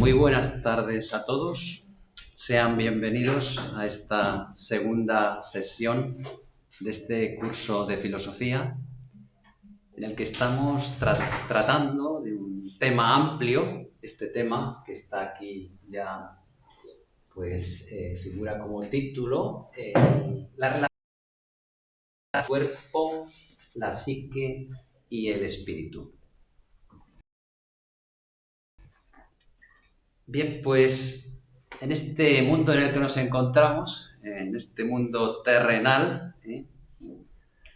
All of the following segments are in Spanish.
Muy buenas tardes a todos. Sean bienvenidos a esta segunda sesión de este curso de filosofía en el que estamos tratando de un tema amplio. Este tema que está aquí ya pues figura como título, la relación entre el cuerpo, la psique y el espíritu. Bien, pues en este mundo en el que nos encontramos, en este mundo terrenal,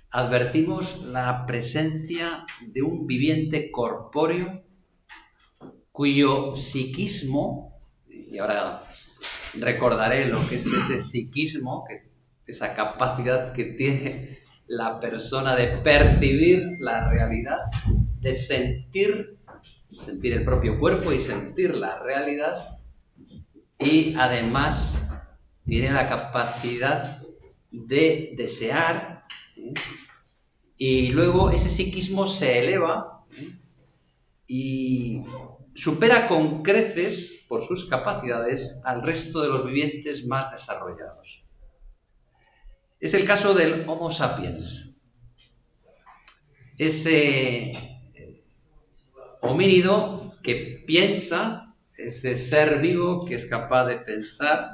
advertimos la presencia de un viviente corpóreo cuyo psiquismo, y ahora recordaré lo que es ese psiquismo, esa capacidad que tiene la persona de percibir la realidad, de sentir el propio cuerpo y sentir la realidad, y además tiene la capacidad de desear, y luego ese psiquismo se eleva y supera con creces por sus capacidades al resto de los vivientes más desarrollados. Es el caso del Homo sapiens, ese homínido que piensa, ese ser vivo que es capaz de pensar,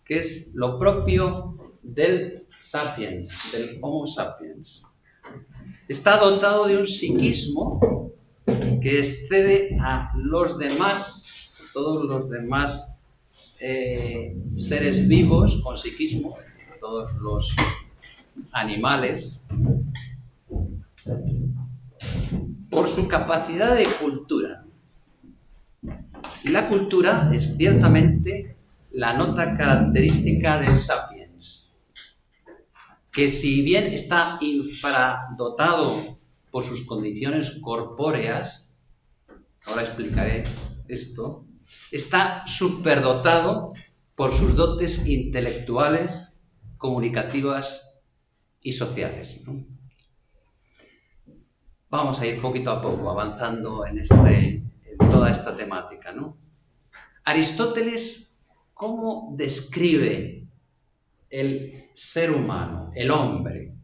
que es lo propio del sapiens, del Homo sapiens. Está dotado de un psiquismo que excede a los demás, todos los demás seres vivos con psiquismo, todos los animales, por su capacidad de cultura. Y la cultura es ciertamente la nota característica del sapiens, que si bien está infradotado por sus condiciones corpóreas, ahora explicaré esto, está superdotado por sus dotes intelectuales, comunicativas y sociales, ¿no? Vamos a ir poquito a poco avanzando en toda esta temática, ¿no? Aristóteles, ¿cómo describe el ser humano, el hombre?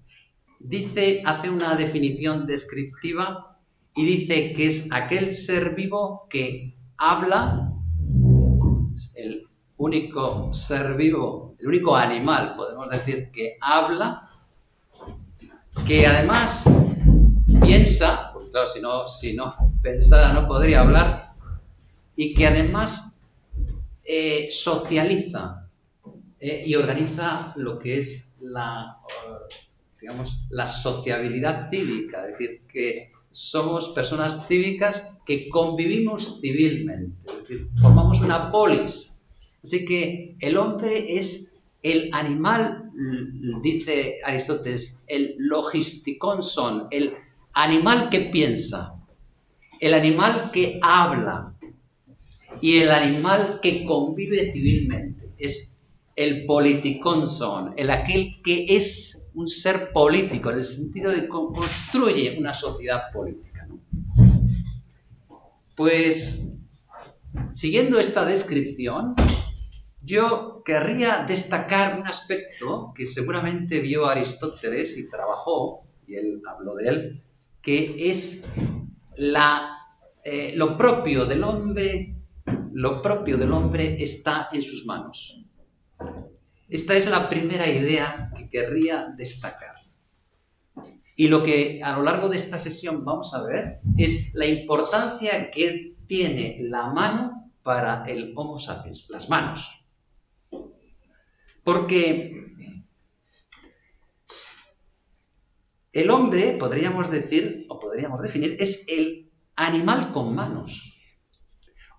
Hace una definición descriptiva y dice que es aquel ser vivo que habla, el único ser vivo, el único animal, podemos decir, que habla, que además piensa, pues claro, si no pensara no podría hablar, y que además socializa y organiza lo que es la sociabilidad cívica, es decir, que somos personas cívicas que convivimos civilmente, es decir, formamos una polis. Así que el hombre es el animal, dice Aristóteles, el logisticón son, el animal que piensa, el animal que habla y el animal que convive civilmente. Es el politicón son, aquel que es un ser político, en el sentido de que construye una sociedad política, ¿no? Pues, siguiendo esta descripción, yo querría destacar un aspecto que seguramente vio Aristóteles y trabajó, y él habló de él, que es lo propio del hombre está en sus manos. Esta es la primera idea que querría destacar. Y lo que a lo largo de esta sesión vamos a ver es la importancia que tiene la mano para el Homo sapiens, las manos. Porque el hombre, podríamos decir, o podríamos definir, es el animal con manos.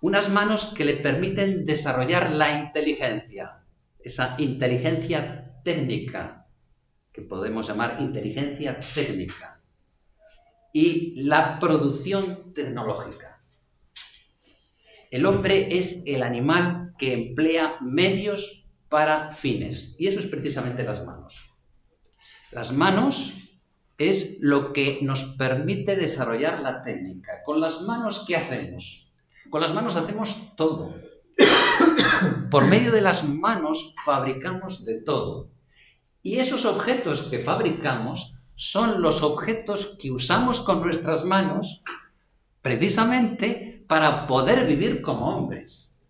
Unas manos que le permiten desarrollar la inteligencia, esa inteligencia técnica, que podemos llamar inteligencia técnica, y la producción tecnológica. El hombre es el animal que emplea medios para fines, y eso es precisamente las manos. Las manos es lo que nos permite desarrollar la técnica. ¿Con las manos qué hacemos? Con las manos hacemos todo. Por medio de las manos fabricamos de todo. Y esos objetos que fabricamos son los objetos que usamos con nuestras manos precisamente para poder vivir como hombres.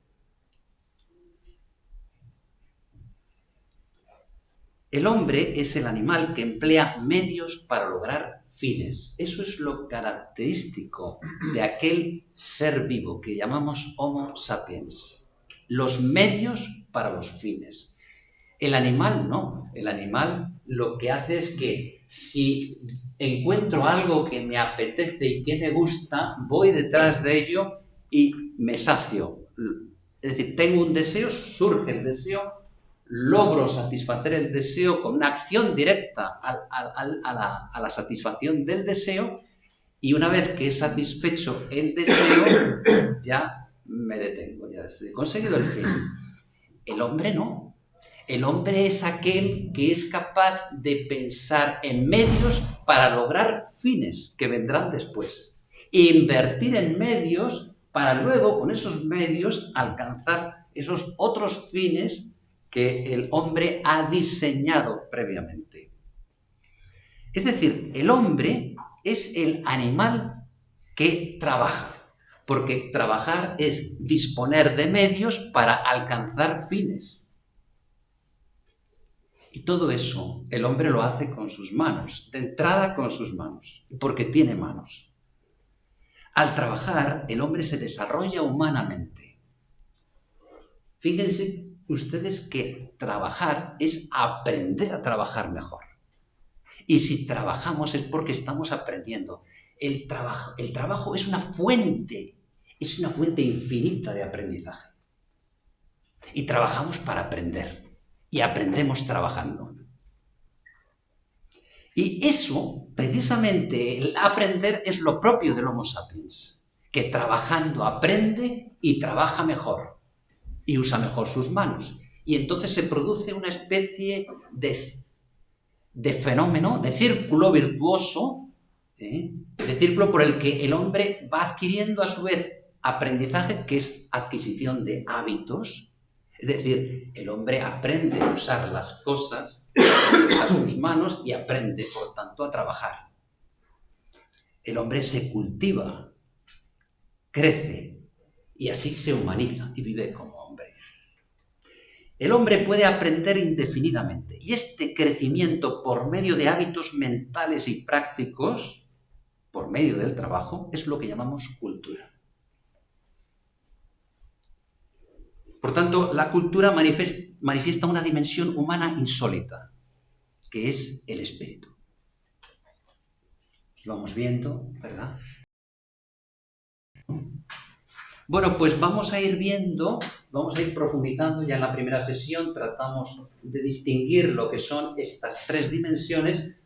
El hombre es el animal que emplea medios para lograr fines. Eso es lo característico de aquel ser vivo que llamamos Homo sapiens. Los medios para los fines. El animal no. El animal lo que hace es que si encuentro algo que me apetece y que me gusta, voy detrás de ello y me sacio. Es decir, tengo un deseo, surge el deseo, logro satisfacer el deseo con una acción directa a la satisfacción del deseo, y una vez que he satisfecho el deseo, ya me detengo, ya he conseguido el fin. El hombre no. El hombre es aquel que es capaz de pensar en medios para lograr fines que vendrán después. E invertir en medios para luego, con esos medios, alcanzar esos otros fines que el hombre ha diseñado previamente. Es decir, el hombre es el animal que trabaja, porque trabajar es disponer de medios para alcanzar fines. Y todo eso el hombre lo hace con sus manos, de entrada con sus manos, porque tiene manos. Al trabajar, el hombre se desarrolla humanamente. Fíjense ustedes que trabajar es aprender a trabajar mejor. Y si trabajamos es porque estamos aprendiendo. El trabajo es una fuente infinita de aprendizaje. Y trabajamos para aprender. Y aprendemos trabajando. Y eso, precisamente, el aprender es lo propio del Homo sapiens, que trabajando aprende y trabaja mejor, y usa mejor sus manos. Y entonces se produce una especie de fenómeno, de círculo virtuoso, de círculo por el que el hombre va adquiriendo a su vez aprendizaje, que es adquisición de hábitos. Es decir, el hombre aprende a usar las cosas, usa sus manos y aprende, por tanto, a trabajar. El hombre se cultiva, crece y así se humaniza y vive como hombre. El hombre puede aprender indefinidamente y este crecimiento por medio de hábitos mentales y prácticos, por medio del trabajo, es lo que llamamos cultura. Por tanto, la cultura manifiesta una dimensión humana insólita, que es el espíritu. Lo vamos viendo, ¿verdad? Bueno, pues vamos a ir viendo, vamos a ir profundizando. Ya en la primera sesión tratamos de distinguir lo que son estas tres dimensiones,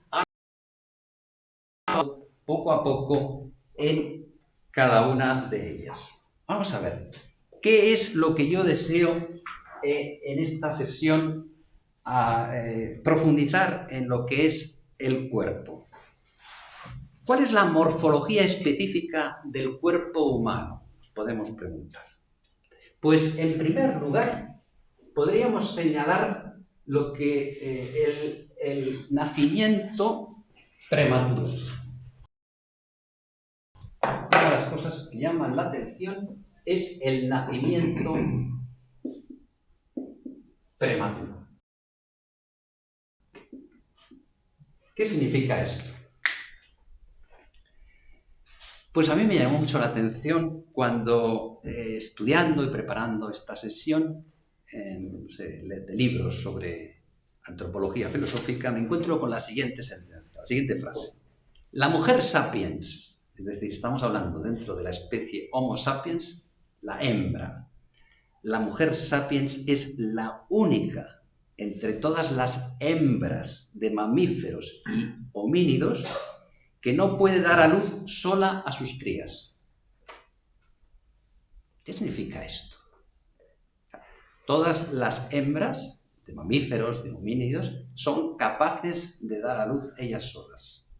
poco a poco en cada una de ellas. Vamos a ver. ¿Qué es lo que yo deseo en esta sesión profundizar en lo que es el cuerpo? ¿Cuál es la morfología específica del cuerpo humano? Nos podemos preguntar. Pues, en primer lugar, podríamos señalar lo que el nacimiento prematuro. Una de las cosas que llaman la atención es el nacimiento prematuro. ¿Qué significa esto? Pues a mí me llamó mucho la atención cuando, estudiando y preparando esta sesión de libros sobre antropología filosófica, me encuentro con la siguiente sentencia, la siguiente frase. La mujer sapiens, es decir, estamos hablando dentro de la especie Homo sapiens, la hembra. La mujer sapiens es la única entre todas las hembras de mamíferos y homínidos que no puede dar a luz sola a sus crías. ¿Qué significa esto? Todas las hembras de mamíferos, de homínidos, son capaces de dar a luz ellas solas.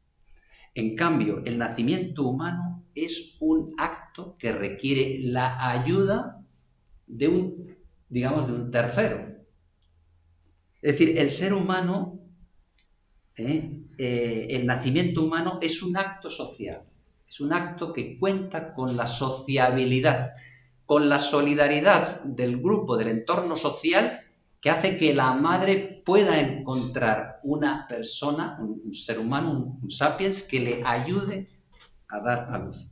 En cambio, el nacimiento humano es un acto que requiere la ayuda de un tercero. Es decir, el ser humano, el nacimiento humano es un acto social, es un acto que cuenta con la sociabilidad, con la solidaridad del grupo, del entorno social, que hace que la madre pueda encontrar una persona, un ser humano, un sapiens, que le ayude a dar a luz.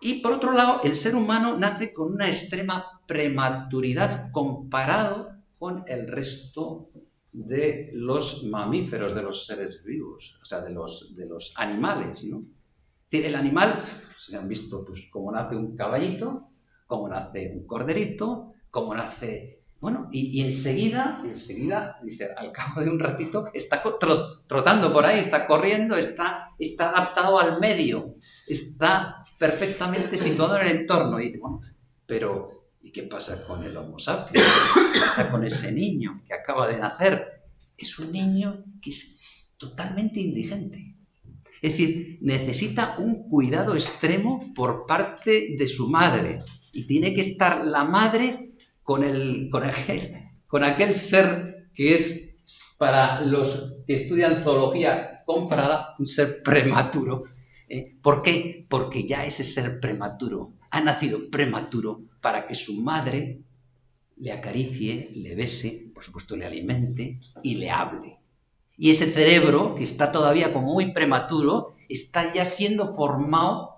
Y por otro lado, el ser humano nace con una extrema prematuridad comparado con el resto de los mamíferos, de los seres vivos, o sea, de los animales, ¿no? Es decir, el animal, se han visto pues cómo nace un caballito, cómo nace un corderito, cómo nace... Bueno, y enseguida, dice, al cabo de un ratito, está trotando por ahí, está corriendo, está adaptado al medio, está perfectamente situado en el entorno. Y dice, bueno, pero ¿y qué pasa con el Homo sapiens? ¿Qué pasa con ese niño que acaba de nacer? Es un niño que es totalmente indigente. Es decir, necesita un cuidado extremo por parte de su madre. Y tiene que estar la madre con aquel ser que es, para los que estudian zoología comparada, un ser prematuro. ¿Por qué? Porque ya ese ser prematuro ha nacido prematuro para que su madre le acaricie, le bese, por supuesto le alimente y le hable. Y ese cerebro, que está todavía como muy prematuro, está ya siendo formado.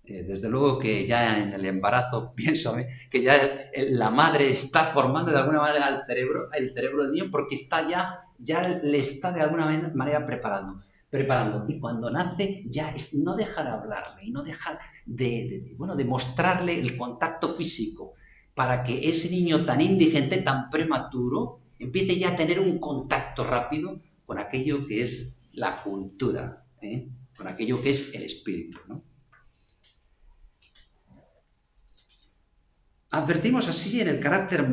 Desde luego que ya en el embarazo, pienso que ya la madre está formando de alguna manera el cerebro del niño, porque ya le está de alguna manera preparando. Y cuando nace ya no deja de hablarle y no deja de mostrarle el contacto físico, para que ese niño tan indigente, tan prematuro, empiece ya a tener un contacto rápido con aquello que es la cultura, con aquello que es el espíritu, ¿no? Advertimos así en el carácter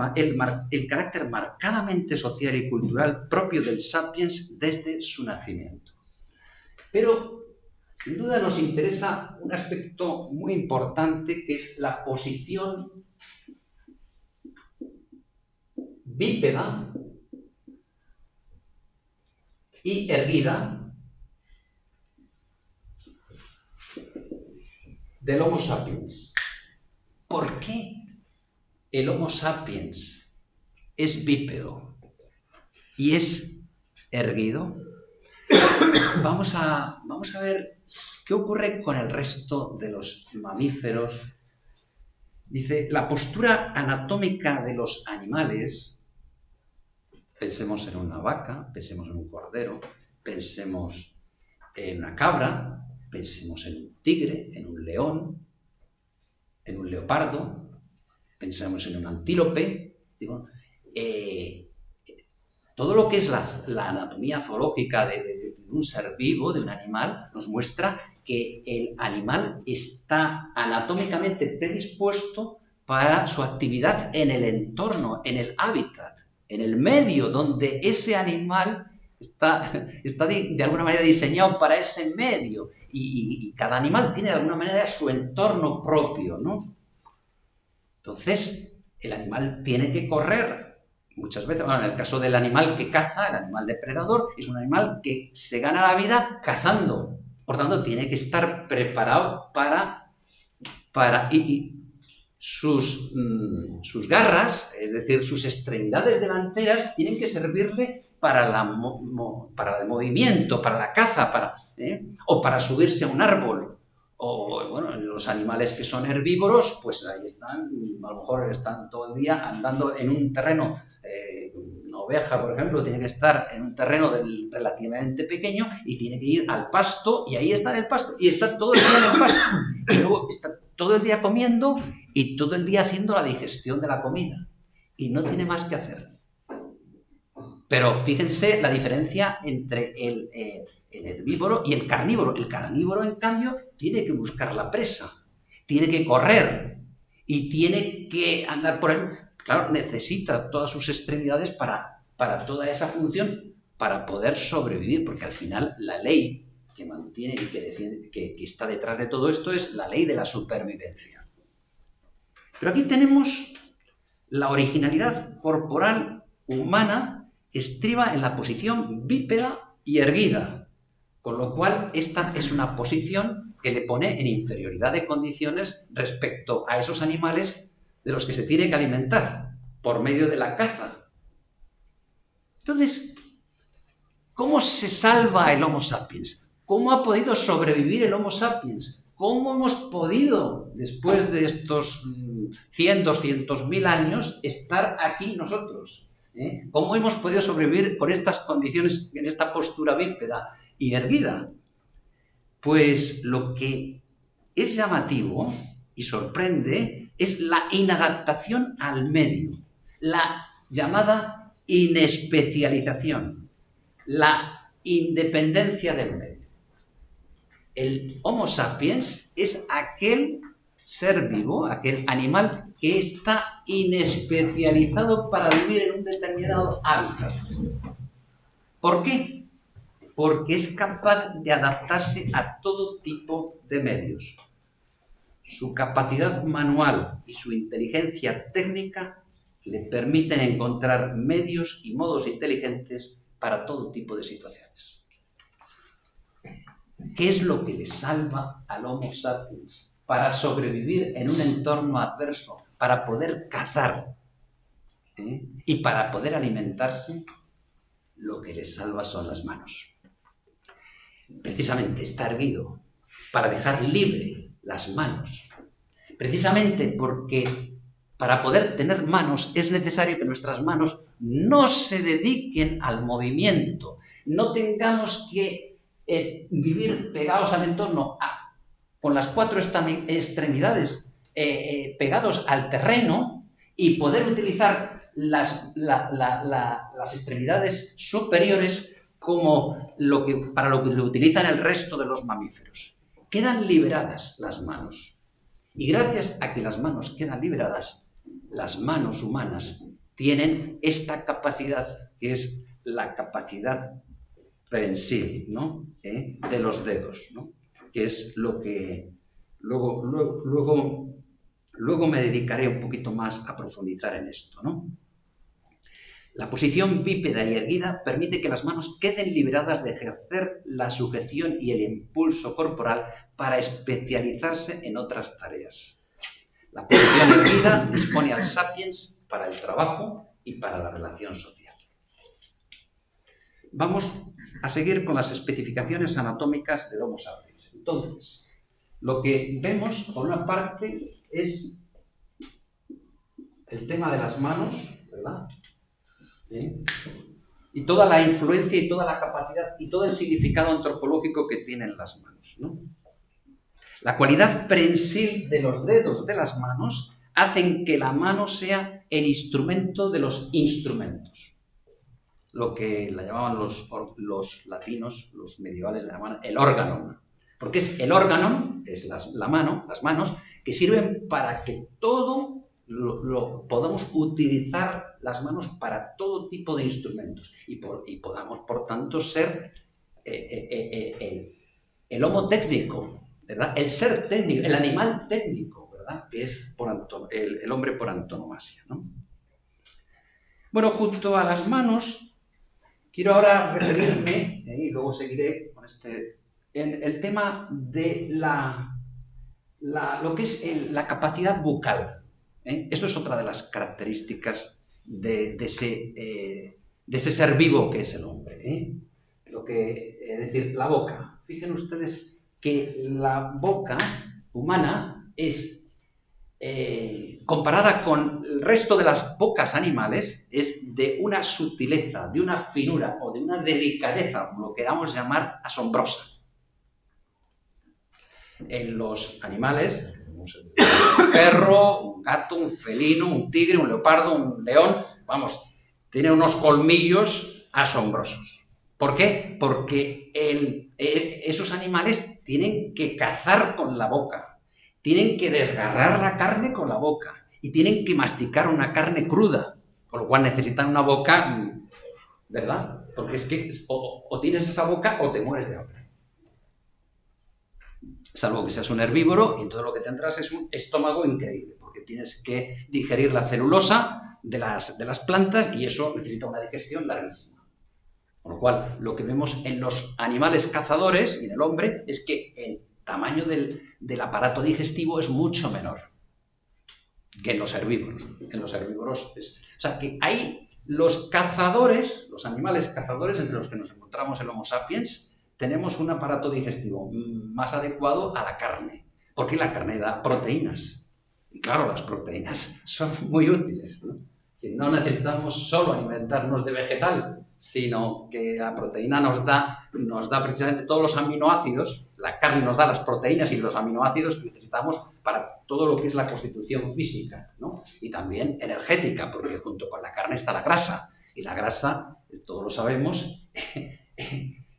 marcadamente social y cultural propio del sapiens desde su nacimiento. Pero, sin duda, nos interesa un aspecto muy importante, que es la posición bípeda y erguida del Homo sapiens. ¿Por qué el Homo sapiens es bípedo y es erguido? Vamos a ver qué ocurre con el resto de los mamíferos. Dice, la postura anatómica de los animales, pensemos en una vaca, pensemos en un cordero, pensemos en una cabra, pensemos en un tigre, en un león, en un leopardo, pensemos en un antílope. Todo lo que es la anatomía zoológica de un ser vivo, de un animal, nos muestra que el animal está anatómicamente predispuesto para su actividad en el entorno, en el hábitat, en el medio donde ese animal está de alguna manera diseñado para ese medio. Y cada animal tiene de alguna manera su entorno propio, ¿no? Entonces, el animal tiene que correr. Muchas veces, en el caso del animal que caza, el animal depredador, es un animal que se gana la vida cazando. Por tanto, tiene que estar preparado y sus garras, es decir, sus extremidades delanteras, tienen que servirle para el movimiento, para la caza, o para subirse a un árbol. O, bueno, los animales que son herbívoros, pues ahí están, a lo mejor están todo el día andando en un terreno. Una oveja, por ejemplo, tiene que estar en un terreno relativamente pequeño y tiene que ir al pasto, y ahí está en el pasto, y está todo el día en el pasto. Y luego está todo el día comiendo y todo el día haciendo la digestión de la comida. Y no tiene más que hacer. Pero fíjense la diferencia entre el herbívoro y el carnívoro. El carnívoro, en cambio, tiene que buscar la presa, tiene que correr y tiene que andar por el... Claro, necesita todas sus extremidades para toda esa función, para poder sobrevivir, porque al final la ley que mantiene y que defiende, que está detrás de todo esto, es la ley de la supervivencia. Pero aquí tenemos la originalidad corporal humana estriba en la posición bípeda y erguida, con lo cual esta es una posición que le pone en inferioridad de condiciones respecto a esos animales de los que se tiene que alimentar por medio de la caza. Entonces, ¿cómo se salva el Homo sapiens? ¿Cómo ha podido sobrevivir el Homo sapiens? ¿Cómo hemos podido, después de estos 100, 200.000 años, estar aquí nosotros? ¿Cómo hemos podido sobrevivir con estas condiciones, en esta postura bípeda y erguida? Pues lo que es llamativo y sorprende es la inadaptación al medio, la llamada inespecialización, la independencia del medio. El Homo sapiens es aquel ser vivo, aquel animal que está inespecializado para vivir en un determinado hábitat. ¿Por qué? Porque es capaz de adaptarse a todo tipo de medios. Su capacidad manual y su inteligencia técnica le permiten encontrar medios y modos inteligentes para todo tipo de situaciones. ¿Qué es lo que le salva al Homo sapiens para sobrevivir en un entorno adverso, para poder cazar y para poder alimentarse? Lo que le salva son las manos. Precisamente está erguido para dejar libre las manos. Precisamente porque para poder tener manos es necesario que nuestras manos no se dediquen al movimiento, no tengamos que vivir pegados al entorno, con las 4 extremidades pegados al terreno y poder utilizar las extremidades superiores como para lo que lo utilizan el resto de los mamíferos. Quedan liberadas las manos. Y gracias a que las manos quedan liberadas, las manos humanas tienen esta capacidad, que es la capacidad prensil, ¿no? De los dedos, ¿no? Que es lo que luego me dedicaré un poquito más a profundizar en esto, ¿no? La posición bípeda y erguida permite que las manos queden liberadas de ejercer la sujeción y el impulso corporal para especializarse en otras tareas. La posición erguida dispone al sapiens para el trabajo y para la relación social. Vamos a seguir con las especificaciones anatómicas del Homo sapiens. Entonces, lo que vemos, por una parte, es el tema de las manos, ¿verdad? Y toda la influencia y toda la capacidad y todo el significado antropológico que tienen las manos, ¿no? La cualidad prensil de los dedos de las manos hacen que la mano sea el instrumento de los instrumentos. Lo que la llamaban los latinos, los medievales, la llamaban el órgano. Porque es el órgano, es la mano, las manos, que sirven para que todo podamos utilizar las manos para todo tipo de instrumentos y podamos, por tanto, ser el homo técnico, ¿verdad? El ser técnico, el animal técnico, ¿verdad? Que es el hombre por antonomasia, ¿no? Bueno, junto a las manos, quiero ahora referirme, y luego seguiré con en el tema de lo que es la capacidad bucal. Esto es otra de las características de ese ser vivo que es el hombre. Es decir, la boca. Fíjense ustedes que la boca humana es, comparada con el resto de las bocas animales, es de una sutileza, de una finura o de una delicadeza, como lo queramos llamar, asombrosa. En los animales, un perro, un gato, un felino, un tigre, un leopardo, un león, tienen unos colmillos asombrosos. ¿Por qué? Porque esos animales tienen que cazar con la boca, tienen que desgarrar la carne con la boca y tienen que masticar una carne cruda, por lo cual necesitan una boca, ¿verdad? Porque es que o tienes esa boca o te mueres de hambre. salvo que seas un herbívoro, y todo lo que tendrás es un estómago increíble, porque tienes que digerir la celulosa de las plantas y eso necesita una digestión larguísima. Con lo cual, lo que vemos en los animales cazadores y en el hombre es que el tamaño del aparato digestivo es mucho menor que en los herbívoros. En los herbívoros o sea, que hay los cazadores, los animales cazadores, entre los que nos encontramos el Homo sapiens, tenemos un aparato digestivo más adecuado a la carne, porque la carne da proteínas. Y claro, las proteínas son muy útiles, ¿no? No necesitamos solo alimentarnos de vegetal, sino que la proteína nos da precisamente todos los aminoácidos, la carne nos da las proteínas y los aminoácidos que necesitamos para todo lo que es la constitución física, ¿no? Y también energética, porque junto con la carne está la grasa, y la grasa, todos lo sabemos,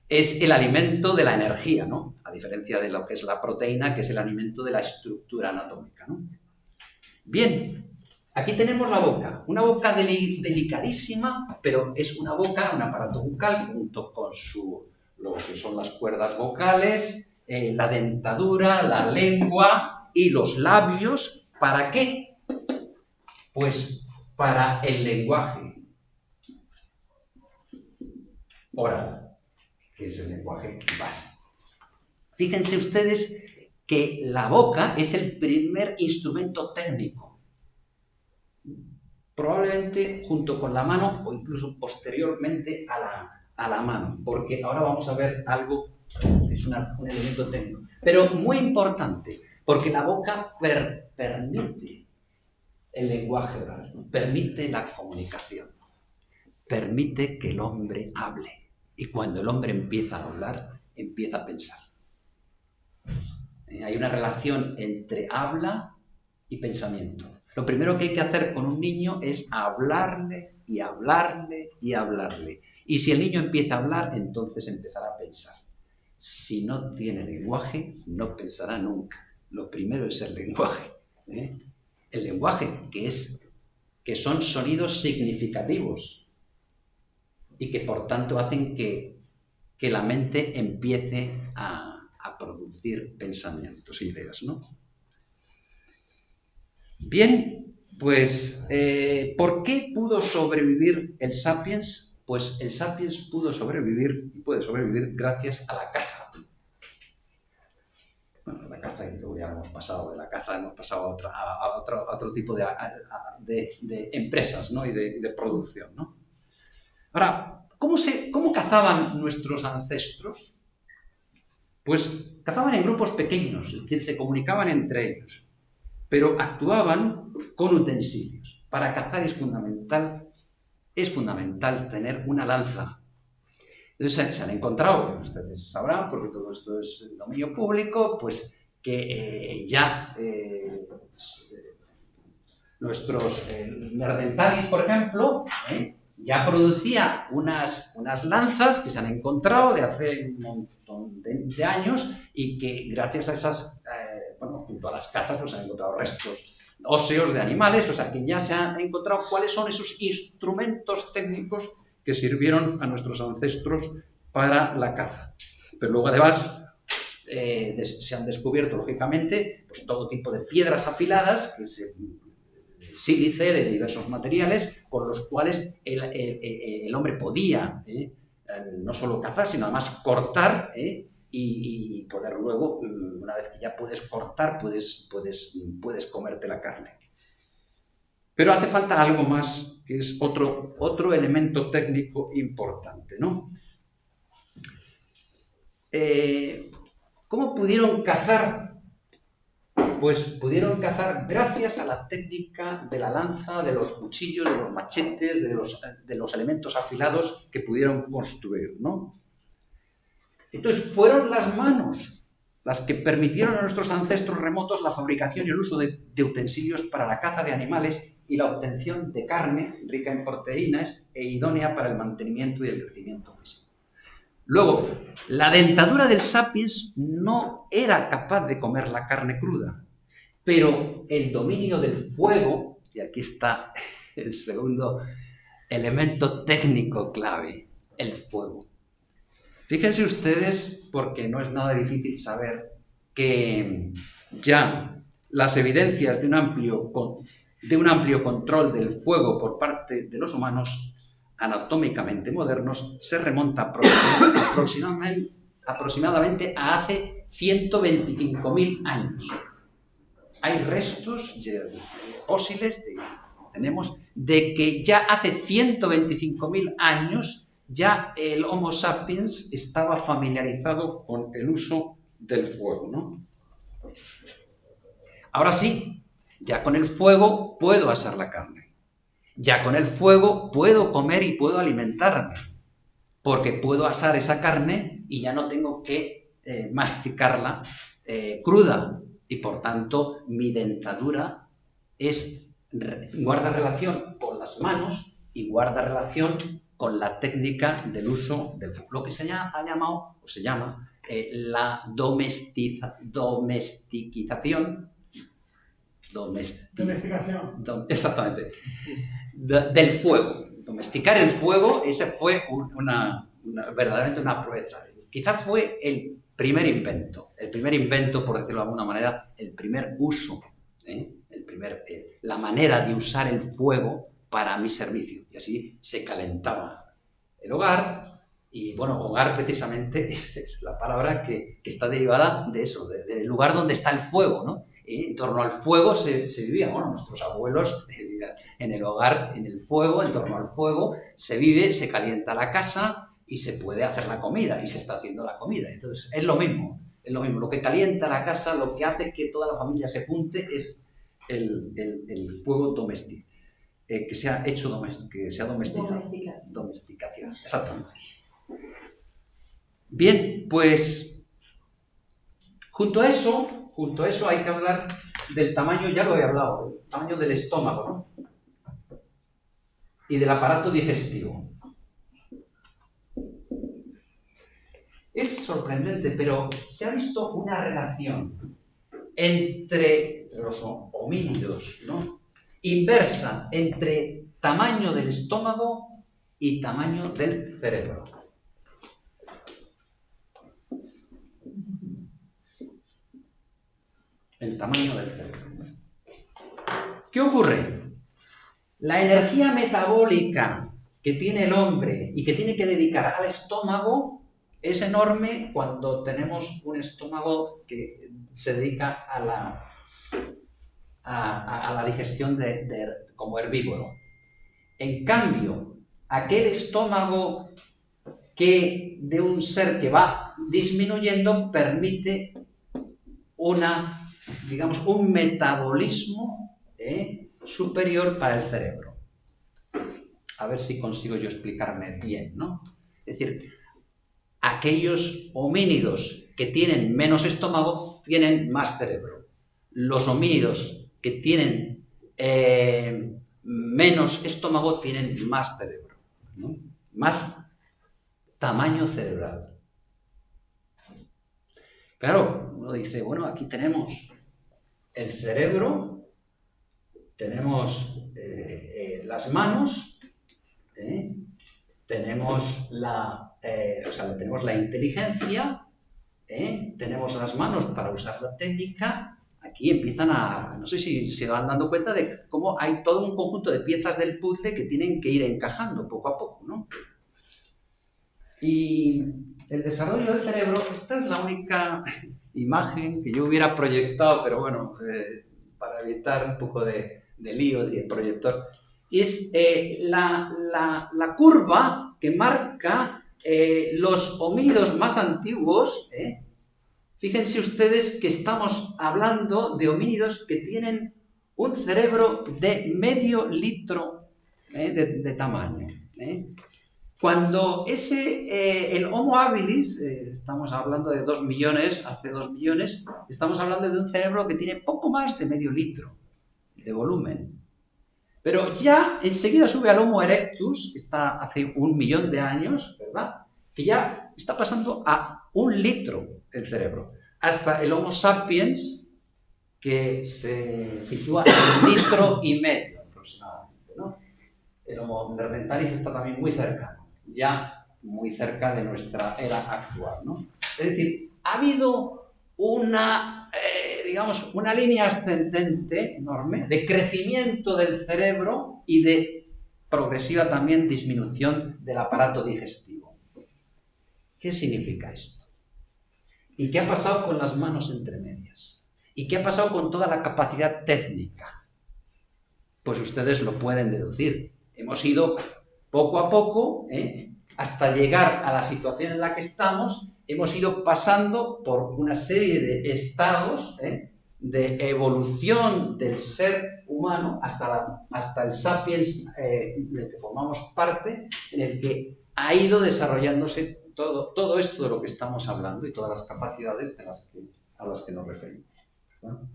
es el alimento de la energía, ¿no? A diferencia de lo que es la proteína, que es el alimento de la estructura anatómica, ¿no? Bien, aquí tenemos la boca, una boca delicadísima, pero es una boca, un aparato bucal, junto con lo que son las cuerdas vocales, la dentadura, la lengua y los labios. ¿Para qué? Pues para el lenguaje oral, que es el lenguaje básico. Fíjense ustedes que la boca es el primer instrumento técnico, probablemente junto con la mano o incluso posteriormente a la mano, porque ahora vamos a ver algo que es un elemento técnico, pero muy importante, porque la boca permite el lenguaje oral, permite la comunicación, permite que el hombre hable, y cuando el hombre empieza a hablar, empieza a pensar. Hay una relación entre habla y pensamiento. Lo primero que hay que hacer con un niño es hablarle y hablarle y hablarle. Y si el niño empieza a hablar, entonces empezará a pensar. Si no tiene lenguaje, no pensará nunca. Lo primero es el lenguaje. El lenguaje, que son sonidos significativos y que por tanto hacen que la mente empiece a producir pensamientos e ideas, ¿no? Bien, pues, ¿por qué pudo sobrevivir el Sapiens? Pues el Sapiens pudo sobrevivir y puede sobrevivir gracias a la caza. Bueno, la caza, y luego ya hemos pasado de la caza, hemos pasado a otro tipo de empresas, ¿no? y de producción, ¿no? Ahora, ¿cómo cazaban nuestros ancestros? Pues cazaban en grupos pequeños, es decir, se comunicaban entre ellos, pero actuaban con utensilios. Para cazar es fundamental tener una lanza. Entonces se han encontrado, ustedes sabrán, porque todo esto es dominio público, pues que nuestros Neandertales, por ejemplo, ya producía unas lanzas que se han encontrado de hace un montón de años y que gracias a esas, junto a las cazas, pues se han encontrado restos óseos de animales, o sea que ya se han encontrado cuáles son esos instrumentos técnicos que sirvieron a nuestros ancestros para la caza. Pero luego además se han descubierto, lógicamente, pues todo tipo de piedras afiladas, sílice de diversos materiales, con los cuales el hombre podía no solo cazar, sino además cortar y poder luego, una vez que ya puedes cortar, puedes comerte la carne. Pero hace falta algo más, que es otro elemento técnico importante, ¿no? ¿Cómo pudieron cazar? Pues pudieron cazar gracias a la técnica de la lanza, de los cuchillos, de los machetes, de los elementos afilados que pudieron construir, ¿no? Entonces, fueron las manos las que permitieron a nuestros ancestros remotos la fabricación y el uso de utensilios para la caza de animales y la obtención de carne rica en proteínas e idónea para el mantenimiento y el crecimiento físico. Luego, la dentadura del Sapiens no era capaz de comer la carne cruda, pero el dominio del fuego, y aquí está el segundo elemento técnico clave, el fuego. Fíjense ustedes, porque no es nada difícil saber que ya las evidencias de un amplio control del fuego por parte de los humanos anatómicamente modernos se remonta aproximadamente a hace 125.000 años. Hay restos fósiles, tenemos, de que ya hace 125.000 años ya el Homo sapiens estaba familiarizado con el uso del fuego, ¿no? Ahora sí, ya con el fuego puedo asar la carne. Ya con el fuego puedo comer y puedo alimentarme, porque puedo asar esa carne y ya no tengo que masticarla cruda, y por tanto mi dentadura guarda relación con las manos y guarda relación con la técnica del uso del fuego, lo que se llama la domesticación. Exactamente. Del fuego. Domesticar el fuego, ese fue verdaderamente una proeza. Quizás fue el primer invento, por decirlo de alguna manera, el primer uso, la manera de usar el fuego para mi servicio. Y así se calentaba el hogar. Y bueno, hogar precisamente es la palabra que está derivada de eso, del lugar donde está el fuego, ¿no? Y en torno al fuego se vivía, bueno, nuestros abuelos en el hogar, en el fuego, en torno al fuego, se vive, se calienta la casa y se puede hacer la comida, y se está haciendo la comida. Entonces, es lo mismo, lo que calienta la casa, lo que hace que toda la familia se junte es el fuego doméstico, que se ha hecho que se ha domesticado. Domesticación, exactamente. Bien, pues junto a eso hay que hablar del tamaño, ya lo he hablado, del tamaño del estómago, ¿no? Y del aparato digestivo. Es sorprendente, pero se ha visto una relación entre los homínidos, ¿no?, inversa entre tamaño del estómago y tamaño del cerebro. El tamaño del cerebro. ¿Qué ocurre? La energía metabólica que tiene el hombre y que tiene que dedicar al estómago es enorme cuando tenemos un estómago que se dedica a la digestión como herbívoro. En cambio, aquel estómago de un ser que va disminuyendo permite un metabolismo superior para el cerebro. A ver si consigo yo explicarme bien, ¿no? Es decir, aquellos homínidos que tienen menos estómago tienen más cerebro. Los homínidos que tienen menos estómago tienen más cerebro, ¿no? Más tamaño cerebral. Claro, uno dice, bueno, aquí tenemos el cerebro, tenemos las manos, tenemos tenemos la inteligencia, tenemos las manos para usar la técnica. Aquí empiezan no sé si se van dando cuenta de cómo hay todo un conjunto de piezas del puzzle que tienen que ir encajando poco a poco, ¿no? Y el desarrollo del cerebro, esta es la única imagen que yo hubiera proyectado, pero bueno, para evitar un poco de lío de proyector, es la curva que marca los homínidos más antiguos. Fíjense ustedes que estamos hablando de homínidos que tienen un cerebro de medio litro de tamaño. Cuando el Homo habilis, estamos hablando de 2 millones, hace 2 millones, estamos hablando de un cerebro que tiene poco más de medio litro de volumen. Pero ya enseguida sube al Homo erectus, que está hace 1 millón de años, ¿verdad?, que ya está pasando a 1 litro el cerebro. Hasta el Homo sapiens, que se sitúa en 1,5 litros aproximadamente, ¿no? El Homo neanderthalis está también muy cercano, ya muy cerca de nuestra era actual, ¿no? Es decir, ha habido digamos, una línea ascendente enorme de crecimiento del cerebro y de progresiva también disminución del aparato digestivo. ¿Qué significa esto? ¿Y qué ha pasado con las manos entre medias? ¿Y qué ha pasado con toda la capacidad técnica? Pues ustedes lo pueden deducir. Hemos ido poco a poco, hasta llegar a la situación en la que estamos, hemos ido pasando por una serie de estados de evolución del ser humano hasta el sapiens del que formamos parte, en el que ha ido desarrollándose todo esto de lo que estamos hablando y todas las capacidades a las que nos referimos, ¿no?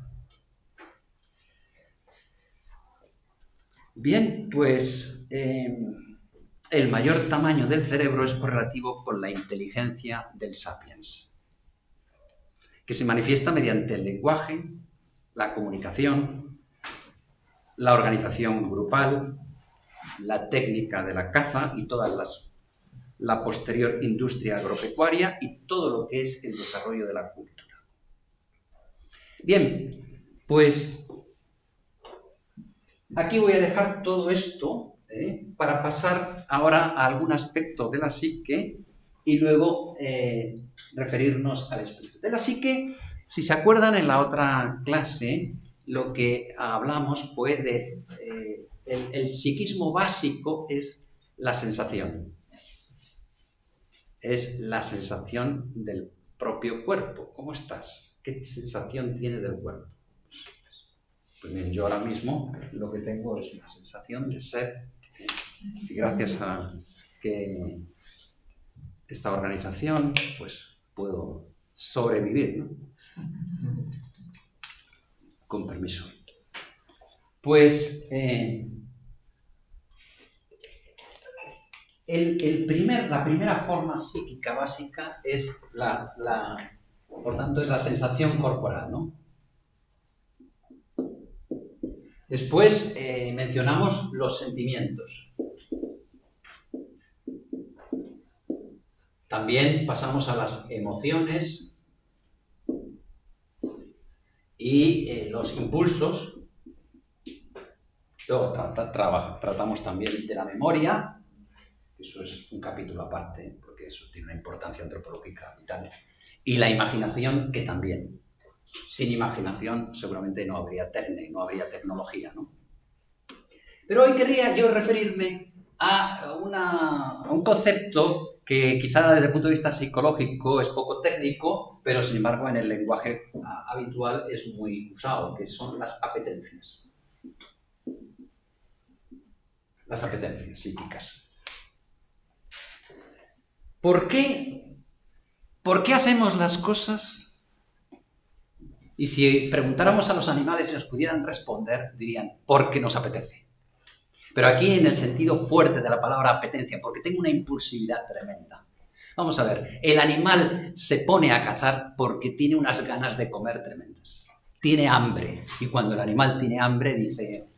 Bien, pues el mayor tamaño del cerebro es correlativo con la inteligencia del sapiens, que se manifiesta mediante el lenguaje, la comunicación, la organización grupal, la técnica de la caza y la posterior industria agropecuaria y todo lo que es el desarrollo de la cultura. Bien, pues aquí voy a dejar todo esto para pasar ahora a algún aspecto de la psique y luego referirnos al espíritu. De la psique, si se acuerdan, en la otra clase lo que hablamos fue de el psiquismo básico es la sensación. Es la sensación del propio cuerpo. ¿Cómo estás? ¿Qué sensación tienes del cuerpo? Pues bien, yo ahora mismo lo que tengo es una sensación de ser, y gracias a que esta organización, pues puedo sobrevivir, ¿no? Con permiso. Pues la primera forma psíquica básica es por tanto, es la sensación corporal, ¿no? Después mencionamos los sentimientos. También pasamos a las emociones y los impulsos. Luego tratamos también de la memoria. Eso es un capítulo aparte, porque eso tiene una importancia antropológica vital. Y la imaginación, que también. Sin imaginación seguramente no habría tecnología, ¿no? Pero hoy querría yo referirme a un concepto que quizá desde el punto de vista psicológico es poco técnico, pero sin embargo en el lenguaje habitual es muy usado, que son las apetencias. Las apetencias psíquicas. ¿Por qué hacemos las cosas? Y si preguntáramos a los animales y nos pudieran responder, dirían, porque nos apetece. Pero aquí en el sentido fuerte de la palabra apetencia, porque tengo una impulsividad tremenda. Vamos a ver, el animal se pone a cazar porque tiene unas ganas de comer tremendas. Tiene hambre. Y cuando el animal tiene hambre dice,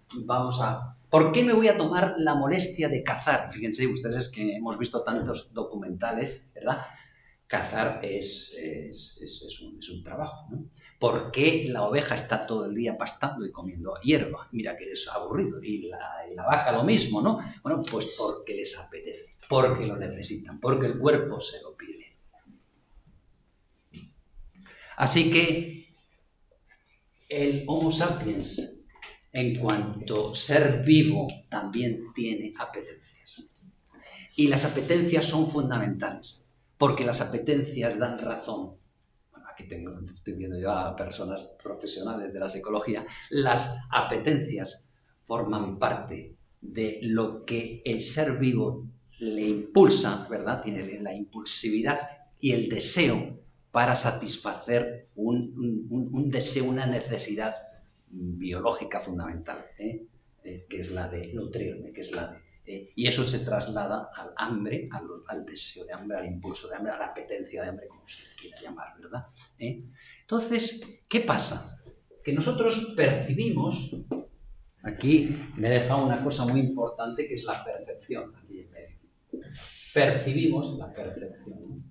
¿por qué me voy a tomar la molestia de cazar? Fíjense ustedes que hemos visto tantos documentales, ¿verdad? Cazar es un trabajo, ¿no? ¿Por qué la oveja está todo el día pastando y comiendo hierba? Mira que es aburrido. Y la vaca lo mismo, ¿no? Bueno, pues porque les apetece, porque lo necesitan, porque el cuerpo se lo pide. Así que el Homo sapiens, en cuanto ser vivo, también tiene apetencias. Y las apetencias son fundamentales, porque las apetencias dan razón. Aquí estoy viendo yo a personas profesionales de la psicología. Las apetencias forman parte de lo que el ser vivo le impulsa, ¿verdad? Tiene la impulsividad y el deseo para satisfacer un deseo, una necesidad biológica fundamental, que es la de nutrirme, que es la de... y eso se traslada al hambre, al deseo de hambre, al impulso de hambre, a la apetencia de hambre, como se quiera llamar, ¿verdad? Entonces, ¿qué pasa? Que nosotros percibimos, aquí me he dejado una cosa muy importante que es la percepción, aquí en medio. Percibimos la percepción, ¿no?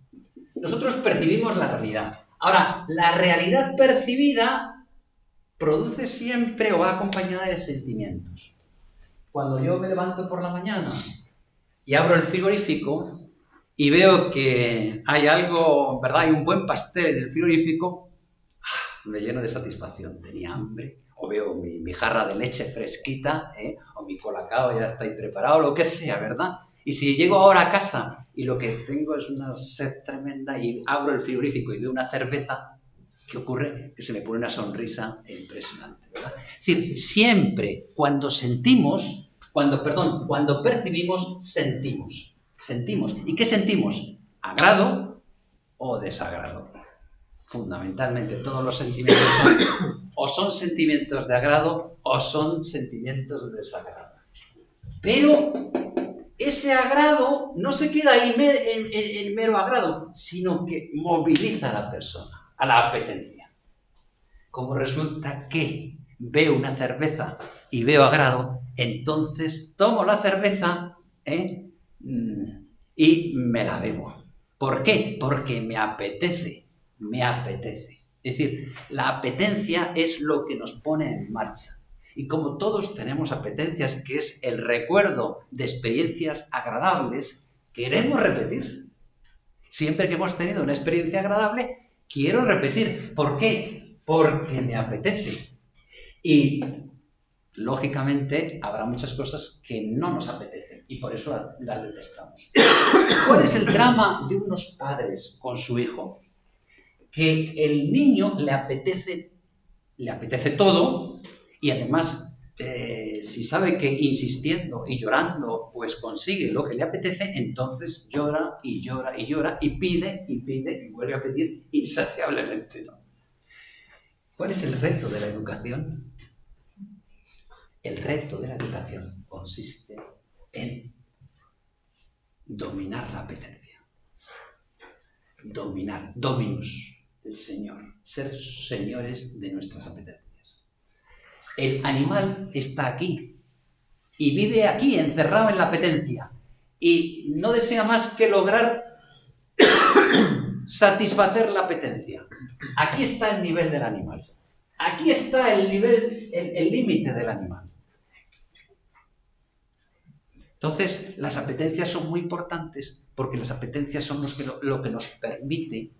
Nosotros percibimos la realidad. Ahora, la realidad percibida produce siempre o va acompañada de sentimientos. Cuando yo me levanto por la mañana y abro el frigorífico y veo que hay algo, ¿verdad? Hay un buen pastel en el frigorífico, me lleno de satisfacción. Tenía hambre, o veo mi jarra de leche fresquita, o mi colacao ya está ahí preparado, lo que sea, ¿verdad? Y si llego ahora a casa y lo que tengo es una sed tremenda y abro el frigorífico y veo una cerveza, ¿qué ocurre? Que se me pone una sonrisa impresionante, ¿verdad? Es decir, siempre cuando percibimos, sentimos. Sentimos. ¿Y qué sentimos? ¿Agrado o desagrado? Fundamentalmente todos los sentimientos son sentimientos de agrado o son sentimientos de desagrado. Pero ese agrado no se queda ahí en mero agrado, sino que moviliza a la persona, a la apetencia. Como resulta que veo una cerveza y veo agrado, entonces tomo la cerveza y me la bebo. ¿Por qué? Porque me apetece. Es decir, la apetencia es lo que nos pone en marcha. Y como todos tenemos apetencias, que es el recuerdo de experiencias agradables, queremos repetir. Siempre que hemos tenido una experiencia agradable, quiero repetir. ¿Por qué? Porque me apetece. Y, lógicamente, habrá muchas cosas que no nos apetecen y por eso las detestamos. ¿Cuál es el drama de unos padres con su hijo? Que el niño le apetece todo y además, si sabe que insistiendo y llorando pues consigue lo que le apetece, entonces llora y llora y llora y pide y vuelve a pedir insaciablemente, ¿no? ¿Cuál es el reto de la educación? El reto de la educación consiste en dominar la apetencia. Dominus, el Señor, ser señores de nuestras apetencias. El animal está aquí y vive aquí, encerrado en la apetencia, y no desea más que lograr satisfacer la apetencia. Aquí está el nivel del animal. Aquí está el límite del animal. Entonces, las apetencias son muy importantes porque las apetencias son lo que nos permite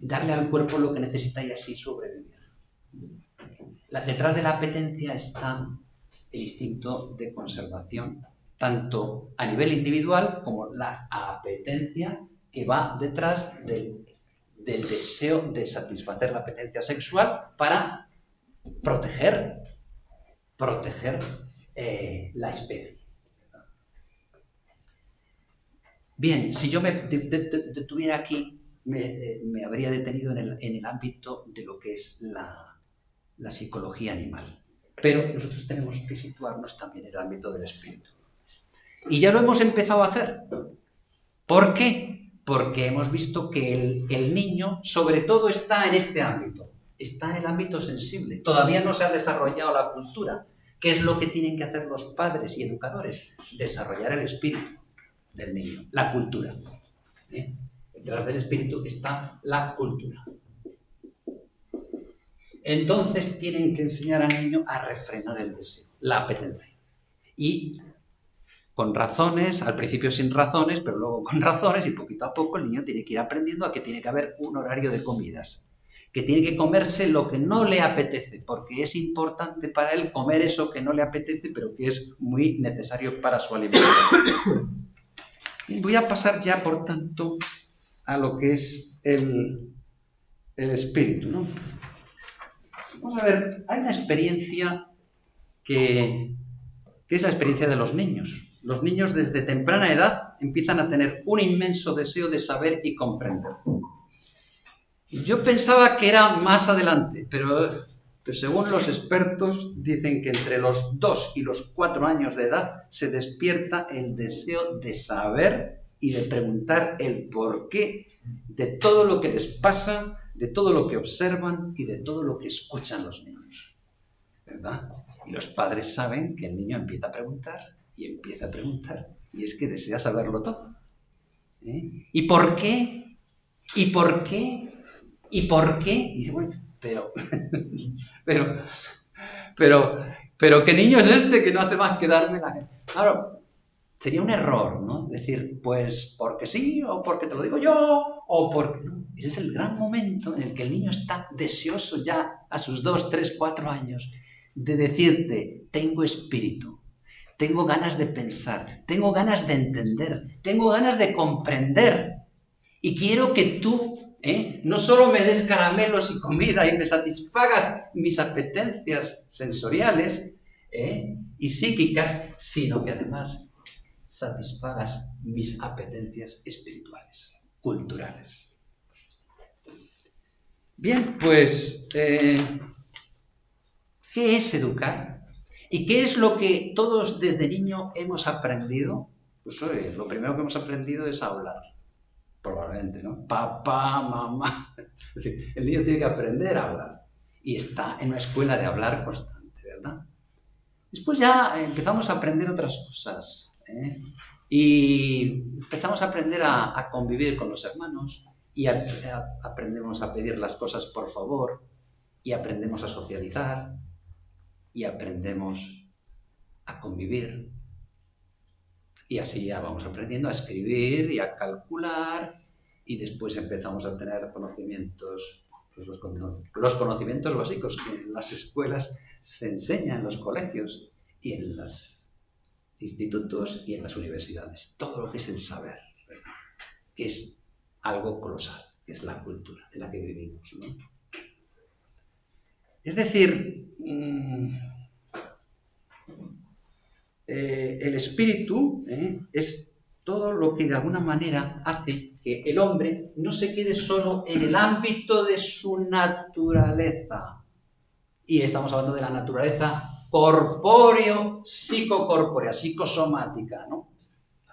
darle al cuerpo lo que necesita y así sobrevivir. Detrás de la apetencia está el instinto de conservación, tanto a nivel individual como la apetencia que va detrás del deseo de satisfacer la apetencia sexual para proteger la especie. Bien, si yo me detuviera aquí, me habría detenido en el ámbito de lo que es la psicología animal. Pero nosotros tenemos que situarnos también en el ámbito del espíritu. Y ya lo hemos empezado a hacer. ¿Por qué? Porque hemos visto que el niño, sobre todo, está en este ámbito. Está en el ámbito sensible. Todavía no se ha desarrollado la cultura. ¿Qué es lo que tienen que hacer los padres y educadores? Desarrollar el espíritu del niño, la cultura. Detrás del espíritu está la cultura. Entonces tienen que enseñar al niño a refrenar el deseo, la apetencia. Y con razones, al principio sin razones, pero luego con razones, y poquito a poco el niño tiene que ir aprendiendo a que tiene que haber un horario de comidas, que tiene que comerse lo que no le apetece, porque es importante para él comer eso que no le apetece, pero que es muy necesario para su alimentación. Y voy a pasar ya, por tanto, a lo que es el espíritu, ¿no? Vamos a ver, hay una experiencia que es la experiencia de los niños. Los niños desde temprana edad empiezan a tener un inmenso deseo de saber y comprender. Yo pensaba que era más adelante, pero según los expertos dicen que entre los 2 y los 4 años de edad se despierta el deseo de saber y de preguntar el porqué de todo lo que les pasa, de todo lo que observan y de todo lo que escuchan los niños, ¿verdad? Y los padres saben que el niño empieza a preguntar y es que desea saberlo todo. ¿Y por qué? ¿Y por qué? ¿Y por qué? Y dice, bueno, pero ¿qué niño es este que no hace más que darme la... Claro, sería un error, ¿no? Decir, pues porque sí, o porque te lo digo yo, o porque... No, ese es el gran momento en el que el niño está deseoso ya a sus 2, 3, 4 años de decirte, tengo espíritu, tengo ganas de pensar, tengo ganas de entender, tengo ganas de comprender y quiero que tú no solo me des caramelos y comida y me satisfagas mis apetencias sensoriales y psíquicas, sino que además satisfagas mis apetencias espirituales, culturales. Bien, pues, ¿qué es educar? ¿Y qué es lo que todos desde niño hemos aprendido? Pues lo primero que hemos aprendido es hablar, probablemente, ¿no? Papá, mamá. Es decir, el niño tiene que aprender a hablar y está en una escuela de hablar constante, ¿verdad? Después ya empezamos a aprender otras cosas, y empezamos a aprender a convivir con los hermanos y aprendemos a pedir las cosas por favor y aprendemos a socializar y aprendemos a convivir y así ya vamos aprendiendo a escribir y a calcular y después empezamos a tener conocimientos, pues los conocimientos básicos que en las escuelas se enseñan, en los colegios y en los institutos y en las universidades. Todo lo que es el saber, ¿verdad? Que es algo colosal, que es la cultura en la que vivimos, ¿no? Es decir, el espíritu es todo lo que de alguna manera hace que el hombre no se quede solo en el ámbito de su naturaleza. Y estamos hablando de la naturaleza corpóreo, psicocorpórea, psicosomática, ¿no?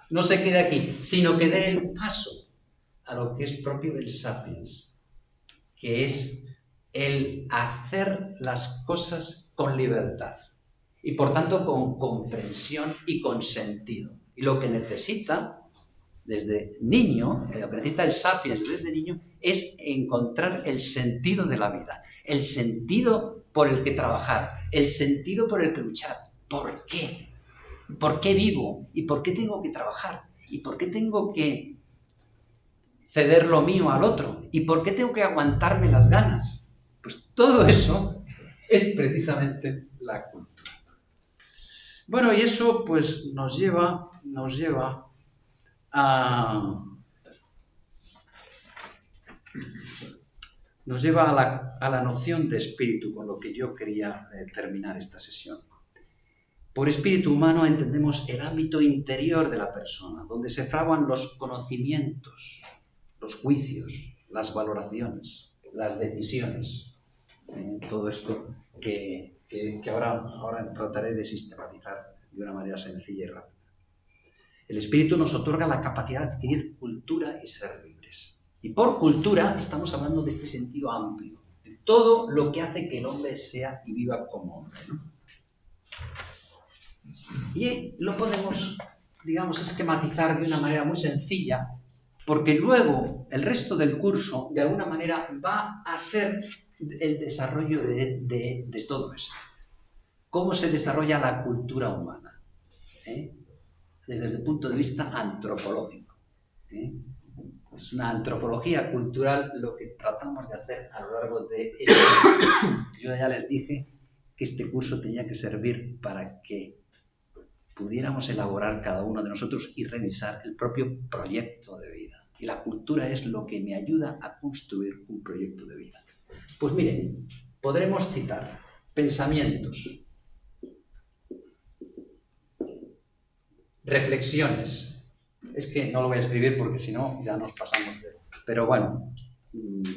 No se quede aquí, sino que dé el paso a lo que es propio del sapiens, que es el hacer las cosas con libertad y por tanto con comprensión y con sentido. Y lo que necesita desde niño, lo que necesita el sapiens desde niño, es encontrar el sentido de la vida, el sentido por el que trabajar, el sentido por el que luchar. ¿Por qué? ¿Por qué vivo? ¿Y por qué tengo que trabajar? ¿Y por qué tengo que ceder lo mío al otro? ¿Y por qué tengo que aguantarme las ganas? Pues todo eso es precisamente la cultura. Bueno, y eso pues nos lleva a la noción de espíritu, con lo que yo quería terminar esta sesión. Por espíritu humano entendemos el ámbito interior de la persona, donde se fraguan los conocimientos, los juicios, las valoraciones, las decisiones, todo esto que ahora trataré de sistematizar de una manera sencilla y rápida. El espíritu nos otorga la capacidad de adquirir cultura y ser libres. Y por cultura estamos hablando de este sentido amplio, de todo lo que hace que el hombre sea y viva como hombre, ¿no? Y lo podemos, esquematizar de una manera muy sencilla, porque luego el resto del curso, de alguna manera, va a ser el desarrollo de todo esto. ¿Cómo se desarrolla la cultura humana? Desde el punto de vista antropológico. Es una antropología cultural lo que tratamos de hacer a lo largo de este curso. Yo ya les dije que este curso tenía que servir para que pudiéramos elaborar cada uno de nosotros y revisar el propio proyecto de vida. Y la cultura es lo que me ayuda a construir un proyecto de vida. Pues miren, podremos citar pensamientos, reflexiones. Es que no lo voy a escribir porque si no ya nos pasamos de... Pero bueno,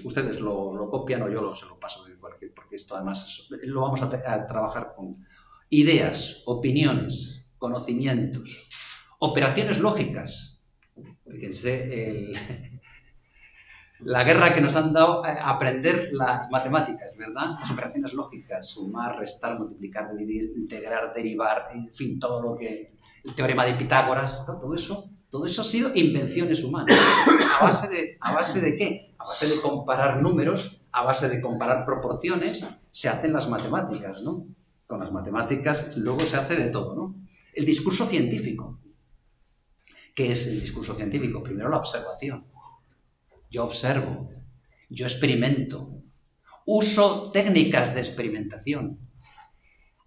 ustedes lo copian o yo se lo paso de cualquier... Porque esto además lo vamos a trabajar con ideas, opiniones, conocimientos, operaciones lógicas. Fíjense, la guerra que nos han dado a aprender las matemáticas, ¿verdad? Las operaciones lógicas, sumar, restar, multiplicar, dividir, integrar, derivar, en fin, todo lo que... El teorema de Pitágoras, ¿no? Todo eso ha sido invenciones humanas. ¿A base de qué? A A base de comparar números, a base de comparar proporciones, se hacen las matemáticas, ¿no? Con las matemáticas luego se hace de todo, ¿no? El discurso científico. ¿Qué es el discurso científico? Primero la observación. Yo observo, yo experimento, uso técnicas de experimentación,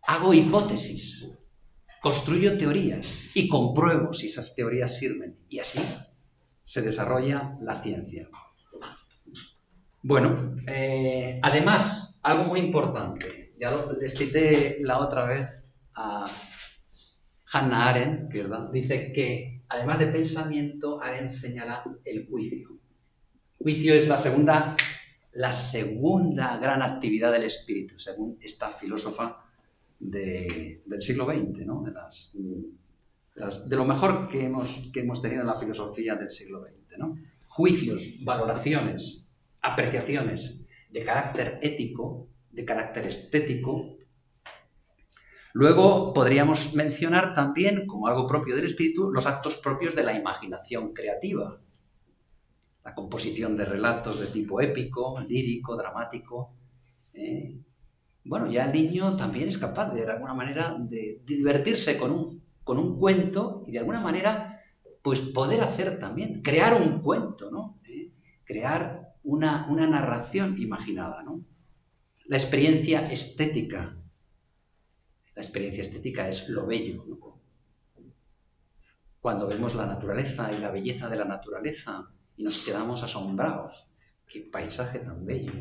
hago hipótesis, construyo teorías y compruebo si esas teorías sirven. Y así se desarrolla la ciencia. Bueno, además, algo muy importante, ya les cité la otra vez a Hannah Arendt, que dice que además de pensamiento, Arendt señala el juicio. Juicio es la segunda gran actividad del espíritu, según esta filósofa del siglo XX, ¿no? De lo mejor que hemos tenido en la filosofía del siglo XX, ¿no? Juicios, valoraciones, apreciaciones de carácter ético, de carácter estético. Luego podríamos mencionar también, como algo propio del espíritu, los actos propios de la imaginación creativa. La composición de relatos de tipo épico, lírico, dramático. Bueno, ya el niño también es capaz de alguna manera de divertirse con un cuento y de alguna manera pues poder hacer también, crear un cuento, ¿no? Crear una narración imaginada, ¿no? La experiencia estética. La experiencia estética es lo bello, ¿no? Cuando vemos la naturaleza y la belleza de la naturaleza y nos quedamos asombrados. Qué paisaje tan bello,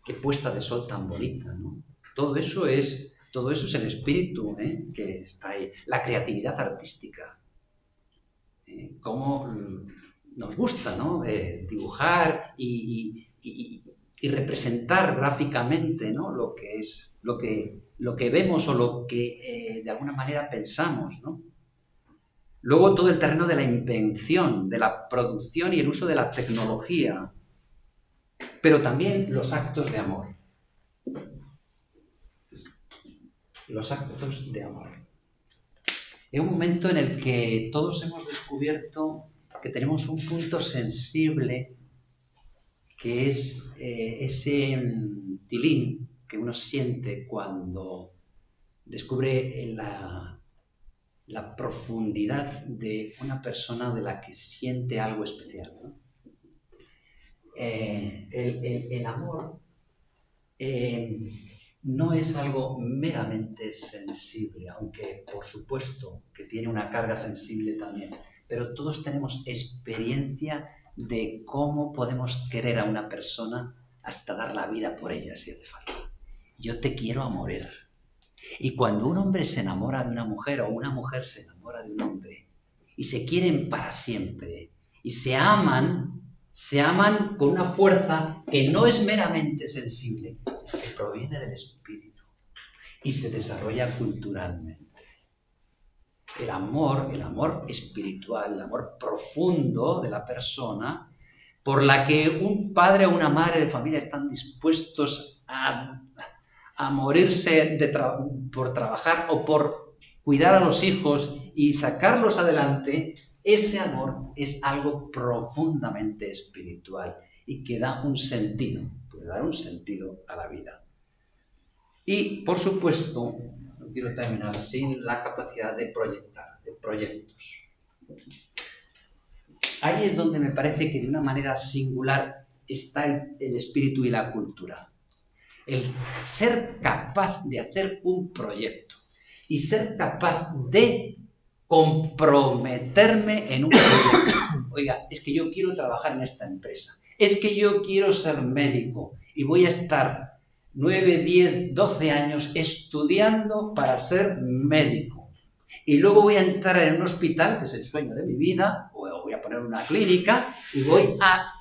qué puesta de sol tan bonita, ¿no? Todo eso es el espíritu, que está ahí. La creatividad artística. Cómo nos gusta, ¿no? Dibujar y representar gráficamente, ¿no? Lo que vemos o lo que de alguna manera pensamos, ¿no? Luego todo el terreno de la invención, de la producción y el uso de la tecnología, pero también los actos de amor. Los actos de amor. Es un momento en el que todos hemos descubierto que tenemos un punto sensible que es ese tilín que uno siente cuando descubre la profundidad de una persona de la que siente algo especial, ¿no? El amor no es algo meramente sensible, aunque por supuesto que tiene una carga sensible también, pero todos tenemos experiencia de cómo podemos querer a una persona hasta dar la vida por ella si hace falta. Yo te quiero a morir. Y cuando un hombre se enamora de una mujer o una mujer se enamora de un hombre y se quieren para siempre y se aman con una fuerza que no es meramente sensible, que proviene del espíritu y se desarrolla culturalmente. El amor espiritual, el amor profundo de la persona, por la que un padre o una madre de familia están dispuestos a morirse por trabajar o por cuidar a los hijos y sacarlos adelante, ese amor es algo profundamente espiritual y que da un sentido, puede dar un sentido a la vida. Y, por supuesto, no quiero terminar sin la capacidad de proyectar, de proyectos. Ahí es donde me parece que de una manera singular está el espíritu y la cultura. El ser capaz de hacer un proyecto y ser capaz de comprometerme en un proyecto. Oiga, es que yo quiero trabajar en esta empresa, es que yo quiero ser médico y voy a estar 9, 10, 12 años estudiando para ser médico. Y luego voy a entrar en un hospital, que es el sueño de mi vida, o voy a poner una clínica y voy a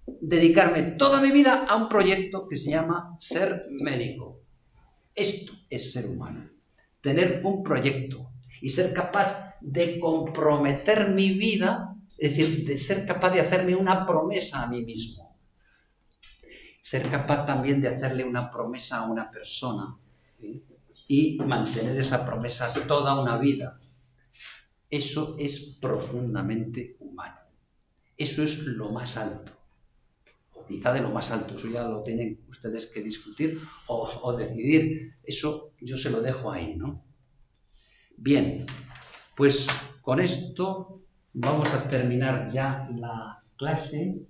dedicarme toda mi vida a un proyecto que se llama ser médico. Esto es ser humano. Tener un proyecto y ser capaz de comprometer mi vida, es decir, de ser capaz de hacerme una promesa a mí mismo. Ser capaz también de hacerle una promesa a una persona, ¿sí? Y mantener esa promesa toda una vida. Eso es profundamente humano. Eso es lo más alto. quizá de lo más alto, eso ya lo tienen ustedes que discutir o decidir, eso yo se lo dejo ahí, ¿no? Bien, pues con esto vamos a terminar ya la clase.